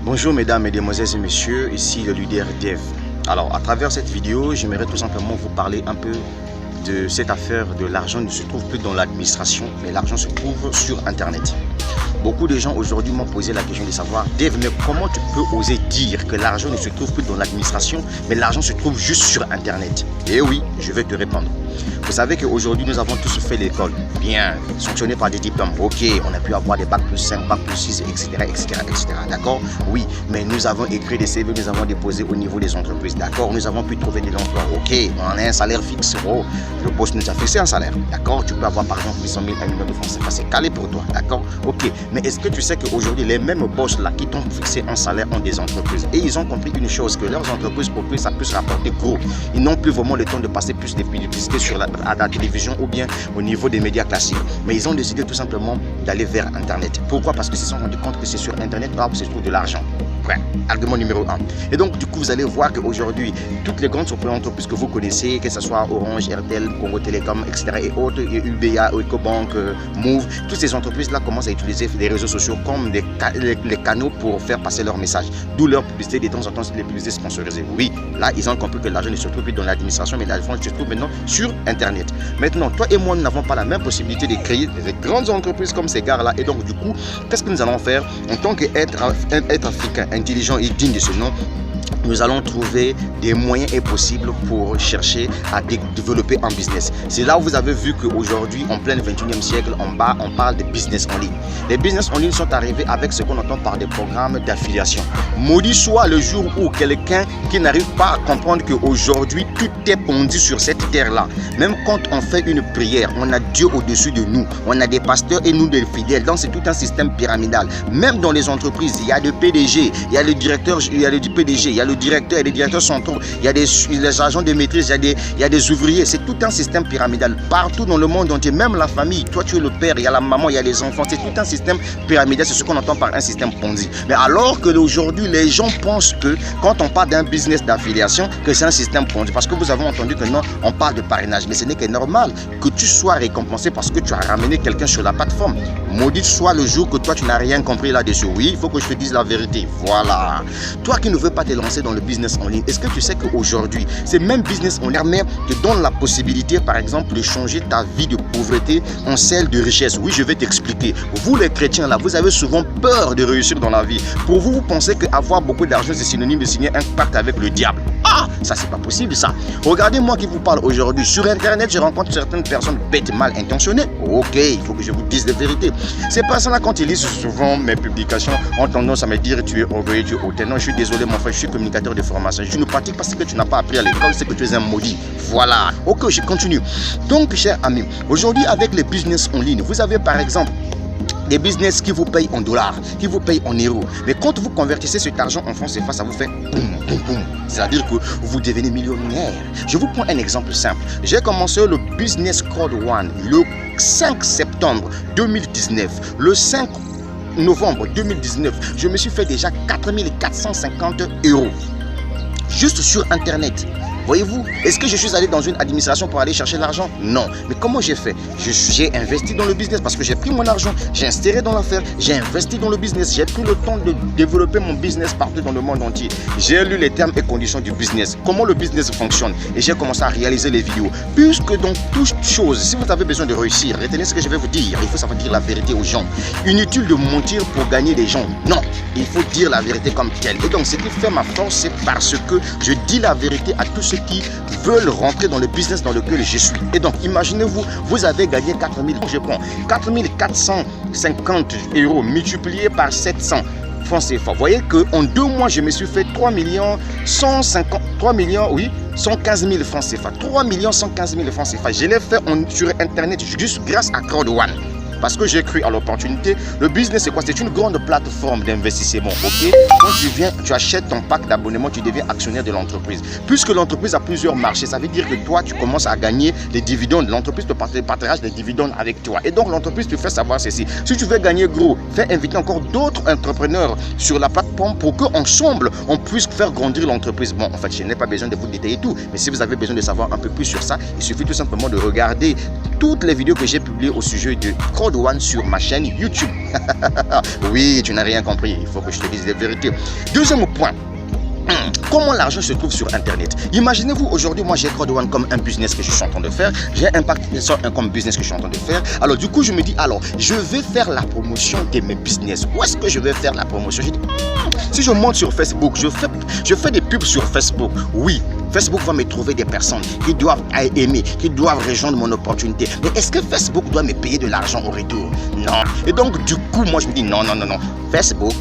Bonjour mesdames, mesdemoiselles et messieurs, ici le leader Dev. Alors à travers cette vidéo, j'aimerais tout simplement vous parler un peu de cette affaire de l'argent ne se trouve plus dans l'administration, mais l'argent se trouve sur internet. Beaucoup de gens aujourd'hui m'ont posé la question de savoir, Dev, mais comment tu peux oser dire que l'argent ne se trouve plus dans l'administration, mais l'argent se trouve juste sur internet? Et oui, je vais te répondre. Vous savez qu'aujourd'hui, nous avons tous fait l'école. Bien, sanctionné par des diplômes. Ok, on a pu avoir des bac plus 5, bac plus 6, etc. D'accord? Oui, mais nous avons écrit des CV, nous avons déposé au niveau des entreprises. D'accord? Nous avons pu trouver de l'emploi. Ok, on a un salaire fixe. Oh, le boss nous a fixé un salaire. D'accord? Tu peux avoir par exemple 800 000, 1 million de francs. C'est calé pour toi. D'accord? Ok, mais est-ce que tu sais qu'aujourd'hui, les mêmes boss là qui t'ont fixé un salaire ont des entreprises? Et ils ont compris une chose, que leurs entreprises, pour que ça puisse rapporter gros, ils n'ont plus vraiment le temps de passer plus de publicité à la télévision ou bien au niveau des médias classiques. Mais ils ont décidé tout simplement d'aller vers Internet. Pourquoi? Parce qu'ils se sont rendus compte que c'est sur Internet là où se trouve de l'argent. Ouais, argument numéro 1. Et donc, du coup, vous allez voir qu'aujourd'hui, toutes les grandes entreprises que vous connaissez, que ce soit Orange, RTL, Congo Télécom, etc. et autres, et UBA, Ecobank, Move, toutes ces entreprises-là commencent à utiliser les réseaux sociaux comme les canaux pour faire passer leur message. D'où leur publicité, de temps en temps, les publicités sponsorisées. Oui, là, ils ont compris que l'argent ne se trouve plus dans l'administration, mais l'argent se trouve maintenant sur Internet. Maintenant, toi et moi, nous n'avons pas la même possibilité de créer des grandes entreprises comme ces gars-là. Et donc, du coup, qu'est-ce que nous allons faire en tant qu'être africain, intelligent et digne de ce nom? Nous allons trouver des moyens et possibles pour chercher à développer un business. C'est là où vous avez vu qu'aujourd'hui, en plein 21e siècle, on parle de business en ligne. Les business en ligne sont arrivés avec ce qu'on entend par des programmes d'affiliation. Maudit soit le jour où quelqu'un qui n'arrive pas à comprendre qu'aujourd'hui, tout est pondu sur cette terre-là. Même quand on fait une prière, on a Dieu au-dessus de nous. On a des pasteurs et nous des fidèles. Donc, c'est tout un système pyramidal. Même dans les entreprises, il y a le PDG, il y a le directeur, il y a le PDG, il y a le directeur et les directeurs centraux, il y a les agents de maîtrise, il y a des ouvriers. C'est tout un système pyramidal partout dans le monde entier, même la famille. Toi, tu es le père, il y a la maman, il y a les enfants. C'est tout un système pyramidal, c'est ce qu'on entend par un système Ponzi. Mais alors que aujourd'hui, les gens pensent que quand on parle d'un business d'affiliation, que c'est un système Ponzi. Parce que vous avez entendu que non, on parle de parrainage. Mais ce n'est que normal que tu sois récompensé parce que tu as ramené quelqu'un sur la plateforme. Maudit soit le jour que toi, tu n'as rien compris là-dessus. Oui, il faut que je te dise la vérité. Voilà. Toi qui ne veux pas te lancer dans le business en ligne, est-ce que tu sais qu'aujourd'hui, ces mêmes business en ligne te donnent la possibilité, par exemple, de changer ta vie de pauvreté en celle de richesse? Oui, je vais t'expliquer. Vous, les chrétiens, là, vous avez souvent peur de réussir dans la vie. Pour vous, vous pensez qu'avoir beaucoup d'argent, c'est synonyme de signer un pacte avec le diable. Ah, ça, c'est pas possible, ça. Regardez, moi qui vous parle aujourd'hui. Sur Internet, je rencontre certaines personnes bêtes, mal intentionnées. Ok, il faut que je vous dise la vérité. Ces personnes-là, quand ils lisent souvent mes publications, ont tendance à me dire tu es orgueilleux, tu es hautain. Non, je suis désolé, mon frère, je suis communicateur de formation. Je ne pratique pas ce que tu n'as pas appris à l'école, c'est que tu es un maudit. Voilà. Ok, je continue. Donc, chers amis, aujourd'hui, avec les business en ligne, vous avez par exemple des business qui vous payent en dollars, qui vous payent en euros. Mais quand vous convertissez cet argent en francs CFA, ça vous fait boum, boum, boum. C'est-à-dire que vous devenez millionnaire. Je vous prends un exemple simple. J'ai commencé le Business Code One le 5 septembre 2019. Le 5 novembre 2019, je me suis fait déjà 4 450 €. Juste sur Internet. Voyez-vous, est-ce que je suis allé dans une administration pour aller chercher l'argent? Non. Mais comment j'ai fait? J'ai investi dans le business parce que j'ai pris mon argent, j'ai inséré dans l'affaire, j'ai investi dans le business, j'ai pris le temps de développer mon business partout dans le monde entier. J'ai lu les termes et conditions du business, comment le business fonctionne et j'ai commencé à réaliser les vidéos. Puisque dans toute chose, si vous avez besoin de réussir, retenez ce que je vais vous dire, il faut savoir dire la vérité aux gens. Inutile de mentir pour gagner des gens. Non, il faut dire la vérité comme telle. Et donc, ce qui fait ma force, c'est parce que je dis la vérité à tous ceux qui veulent rentrer dans le business dans lequel je suis. Et donc, imaginez-vous, vous avez gagné 4 000, je prends 4 450 € multiplié par 700 francs CFA. Vous voyez qu'en 2 mois, je me suis fait 115 000 francs CFA. 3 115 000 francs CFA. Je l'ai fait sur Internet juste grâce à Crowd One. Parce que j'ai cru à l'opportunité. Le business, c'est quoi? C'est une grande plateforme d'investissement. Ok, quand tu viens, tu achètes ton pack d'abonnement, tu deviens actionnaire de l'entreprise. Puisque l'entreprise a plusieurs marchés, ça veut dire que toi, tu commences à gagner les dividendes. L'entreprise te partage les dividendes avec toi. Et donc, l'entreprise te fait savoir ceci. Si tu veux gagner gros, fais inviter encore d'autres entrepreneurs sur la plateforme pour qu'ensemble, on puisse faire grandir l'entreprise. Bon, en fait, je n'ai pas besoin de vous détailler tout. Mais si vous avez besoin de savoir un peu plus sur ça, il suffit tout simplement de regarder toutes les vidéos que j'ai publiées au sujet de Code One sur ma chaîne YouTube. Oui, tu n'as rien compris. Il faut que je te dise la vérité. Deuxième point. Comment l'argent se trouve sur Internet? Imaginez-vous aujourd'hui, moi j'ai Code One comme un business que je suis en train de faire. J'ai Impact comme business que je suis en train de faire. Alors du coup, je me dis, alors, je vais faire la promotion de mes business. Où est-ce que je vais faire la promotion? Je dis, si je monte sur Facebook, je fais des pubs sur Facebook. Oui, Facebook va me trouver des personnes qui doivent aimer, qui doivent rejoindre mon opportunité. Mais est-ce que Facebook doit me payer de l'argent au retour? Non. Et donc, du coup, moi je me dis, non. Facebook,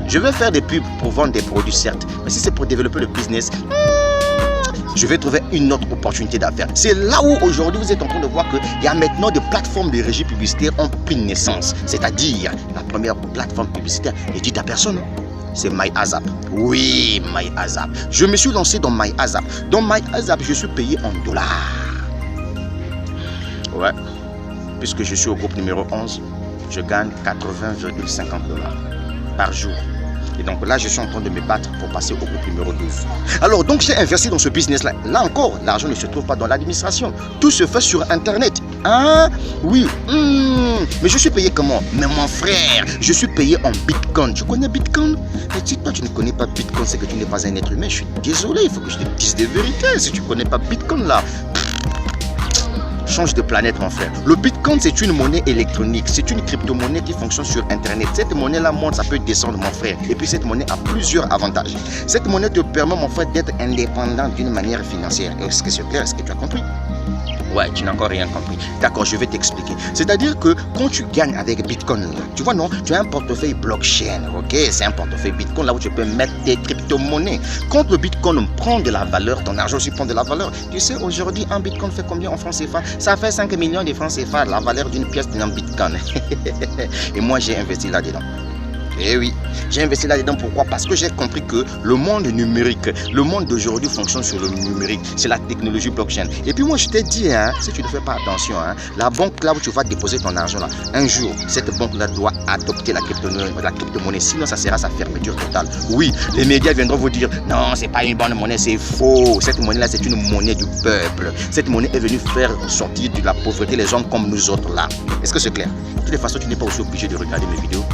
je vais faire des pubs pour vendre des produits, certes. Mais si c'est pour développer le business, je vais trouver une autre opportunité d'affaires. C'est là où aujourd'hui vous êtes en train de voir qu'il y a maintenant des plateformes de régie publicitaire ont pris naissance. C'est-à-dire, la première plateforme publicitaire est dite à personne. C'est MyASAP. Oui, MyASAP. Je me suis lancé dans MyASAP. Dans MyASAP, je suis payé en dollars. Ouais. Puisque je suis au groupe numéro 11, je gagne 80,50 $ par jour. Et donc là, je suis en train de me battre pour passer au groupe numéro 12. Alors, donc, j'ai investi dans ce business-là. Là encore, l'argent ne se trouve pas dans l'administration. Tout se fait sur Internet. Hein? Oui. Mais je suis payé comment? Mais mon frère, je suis payé en Bitcoin. Tu connais Bitcoin? Mais si toi, tu ne connais pas Bitcoin, c'est que tu n'es pas un être humain. Je suis désolé, il faut que je te dise des vérités. Si tu ne connais pas Bitcoin, là... change de planète, mon frère. Le Bitcoin, c'est une monnaie électronique. C'est une crypto-monnaie qui fonctionne sur Internet. Cette monnaie-là monte, ça peut descendre, mon frère. Et puis, cette monnaie a plusieurs avantages. Cette monnaie te permet, mon frère, d'être indépendant d'une manière financière. Est-ce que c'est clair? Est-ce que tu as compris? Ouais, tu n'as encore rien compris. D'accord, je vais t'expliquer. C'est-à-dire que quand tu gagnes avec Bitcoin, tu vois, non, tu as un portefeuille blockchain, ok? C'est un portefeuille Bitcoin là où tu peux mettre tes crypto-monnaies. Quand le Bitcoin prend de la valeur, ton argent aussi prend de la valeur. Tu sais, aujourd'hui, un Bitcoin fait combien en francs CFA? Ça fait 5 millions de francs CFA, la valeur d'une pièce d'un Bitcoin. Et moi, j'ai investi là-dedans. Eh oui, j'ai investi là-dedans. Pourquoi? Parce que j'ai compris que le monde numérique, le monde d'aujourd'hui fonctionne sur le numérique. C'est la technologie blockchain. Et puis moi, je t'ai dit, hein, si tu ne fais pas attention, hein, la banque là où tu vas déposer ton argent, là, un jour, cette banque-là doit adopter la crypto-monnaie. Sinon, ça sera sa fermeture totale. Oui, les médias viendront vous dire, non, c'est pas une bonne monnaie, c'est faux. Cette monnaie-là, c'est une monnaie du peuple. Cette monnaie est venue faire sortir de la pauvreté les gens comme nous autres là. Est-ce que c'est clair? De toute façon, tu n'es pas aussi obligé de regarder mes vidéos.